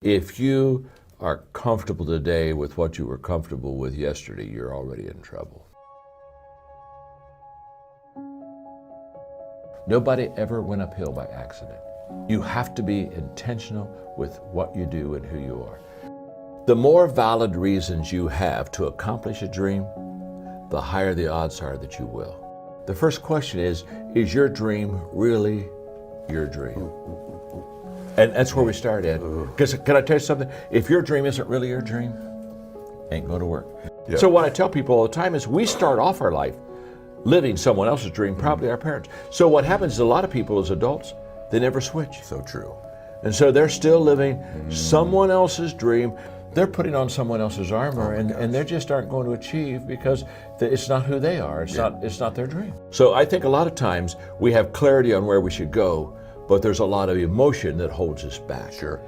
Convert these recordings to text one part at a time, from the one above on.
If you are comfortable today with what you were comfortable with yesterday, you're already in trouble. Nobody ever went uphill by accident. You have to be intentional with what you do and who you are. The more valid reasons you have to accomplish a dream, the higher the odds are that you will. The first question is your dream really your dream? And that's where we start, Ed. Because can I tell you something? If your dream isn't really your dream, ain't going to work. Yeah. So what I tell people all the time is we start off our life living someone else's dream, probably our parents. So what happens is a lot of people as adults, they never switch. So true. And so they're still living someone else's dream. They're putting on someone else's armor, and they just aren't going to achieve because it's not who they are. It's not their dream. So I think a lot of times we have clarity on where we should go, but there's a lot of emotion that holds us back. Sure.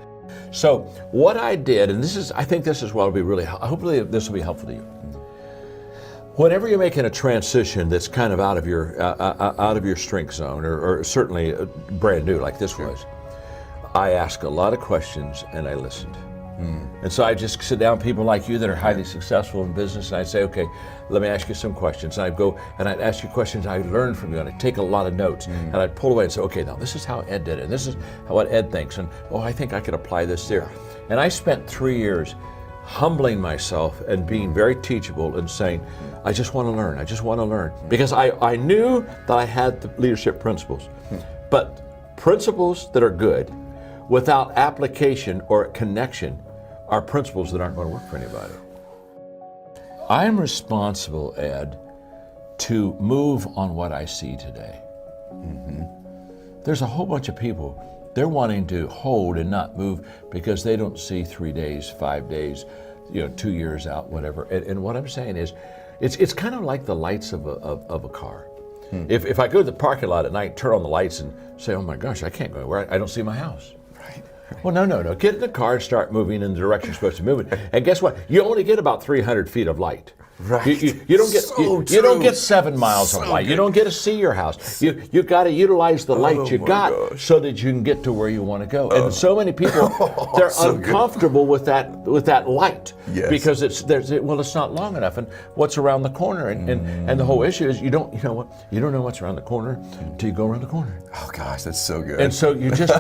So what I did, and I think this is what will be really, hopefully this will be helpful to you. Whenever you're making a transition that's kind of out of your strength zone, or certainly brand new like this was, I ask a lot of questions and I listened. And so I just sit down with people like you that are highly successful in business, and I say, okay, let me ask you some questions. And I'd go and I'd ask you questions I learned from you, and I'd take a lot of notes, and I'd pull away and say, okay, now this is how Ed did it, and this is what Ed thinks, and I think I could apply this there. And I spent 3 years humbling myself and being very teachable and saying, I just want to learn, I just want to learn. Because I knew that I had the leadership principles, but principles that are good without application or connection are principles that aren't going to work for anybody. I am responsible, Ed, to move on what I see today. There's a whole bunch of people, they're wanting to hold and not move because they don't see 3 days, 5 days, 2 years out, whatever. And what I'm saying is, it's kind of like the lights of a car. If I go to the parking lot at night, turn on the lights and say, oh my gosh, I can't go anywhere, I don't see my house. Well, no. Get in the car and start moving in the direction you're supposed to move it. And guess what? You only get about 300 feet of light. Right. You don't get you don't get 7 miles of light. You don't get to see your house. You got to utilize the light you got so that you can get to where you want to go. And so many people they're uncomfortable with that light because it's not long enough. And what's around the corner? And the whole issue is you don't know what's around the corner until you go around the corner. Oh gosh, that's so good. And so you just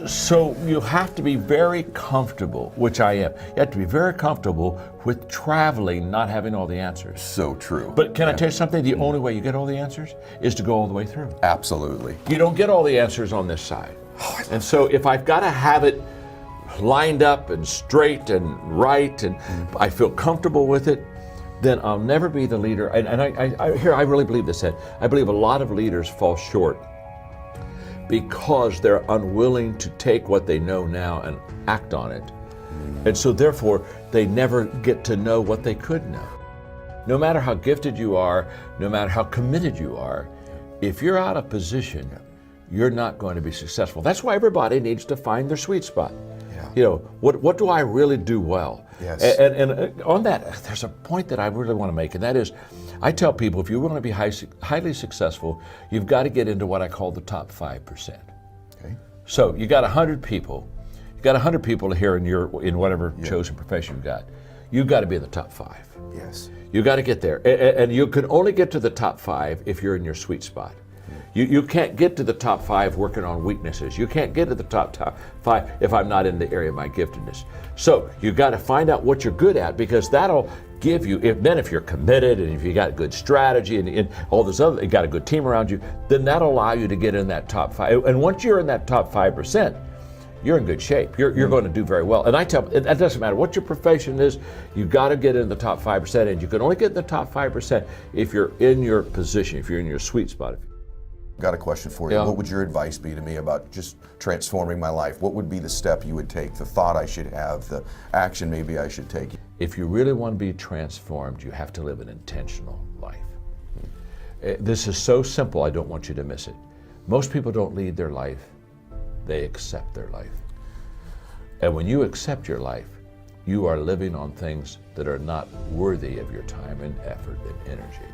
so you have to be very comfortable, which I am. You have to be very comfortable with traveling, not having all the answers. So true. But can I tell you something? The only way you get all the answers is to go all the way through. Absolutely. You don't get all the answers on this side. And so if I've got to have it lined up and straight and right, and I feel comfortable with it, then I'll never be the leader. And I really believe this, Ed. I believe a lot of leaders fall short because they're unwilling to take what they know now and act on it. And so therefore, they never get to know what they could know. No matter how gifted you are, no matter how committed you are, if you're out of position, you're not going to be successful. That's why everybody needs to find their sweet spot. What do I really do well? Yes. And on that, there's a point that I really want to make, and that is, I tell people, if you want to be highly successful, you've got to get into what I call the top 5%. Okay. So you got 100 people. You got 100 people here in whatever chosen profession you've got. You've got to be in the top 5. Yes. You got to get there, and you can only get to the top 5 if you're in your sweet spot. You can't get to the top 5 working on weaknesses. You can't get to the top 5 if I'm not in the area of my giftedness. So you got to find out what you're good at, because that'll give you. If you're committed and if you got good strategy and all this other, you got a good team around you, then that'll allow you to get in that top 5. And once you're in that top 5%. You're in good shape. You're going to do very well. And I tell it doesn't matter what your profession is, you've got to get in the top 5%, and you can only get in the top 5% if you're in your position, if you're in your sweet spot. Got a question for you. Yeah. What would your advice be to me about just transforming my life? What would be the step you would take, the thought I should have, the action maybe I should take? If you really want to be transformed, you have to live an intentional life. This is so simple, I don't want you to miss it. Most people don't lead their life, they accept their life. And when you accept your life, you are living on things that are not worthy of your time and effort and energy.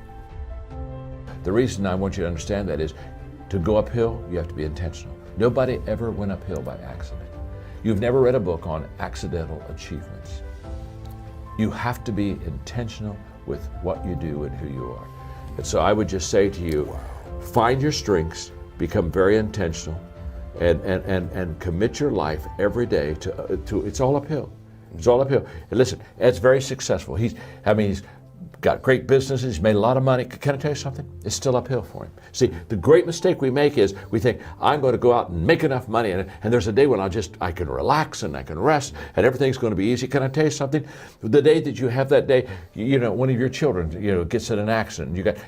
The reason I want you to understand that is to go uphill, you have to be intentional. Nobody ever went uphill by accident. You've never read a book on accidental achievements. You have to be intentional with what you do and who you are. And so I would just say to you, find your strengths, become very intentional, and commit your life every day to it's all uphill. It's all uphill. And listen, Ed's very successful. He's got great businesses, he's made a lot of money. Can I tell you something? It's still uphill for him. See, the great mistake we make is we think, I'm going to go out and make enough money, and there's a day when I can relax and I can rest and everything's going to be easy. Can I tell you something? The day that you have that day, one of your children, gets in an accident, you got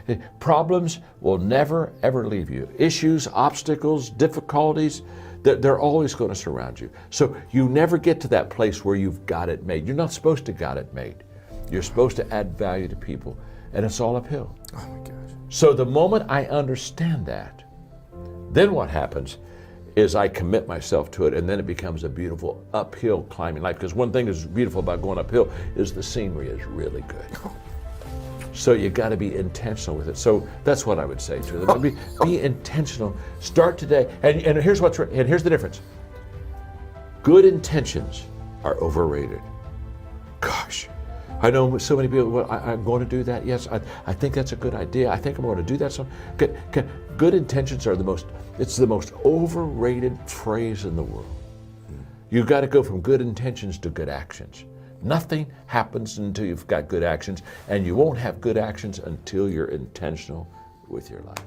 problems will never ever leave you. Issues, obstacles, difficulties, they're always going to surround you. So you never get to that place where you've got it made. You're not supposed to got it made. You're supposed to add value to people, and it's all uphill. Oh my gosh. So the moment I understand that, then what happens is I commit myself to it, and then it becomes a beautiful uphill climbing life. Because one thing that's beautiful about going uphill is the scenery is really good. So you got to be intentional with it. So that's what I would say to them. Be intentional. Start today. And here's here's the difference. Good intentions are overrated. Gosh. I know so many people, well, I'm going to do that. Yes, I think that's a good idea. I think I'm going to do that. So good intentions are it's the most overrated phrase in the world. You've got to go from good intentions to good actions. Nothing happens until you've got good actions, and you won't have good actions until you're intentional with your life.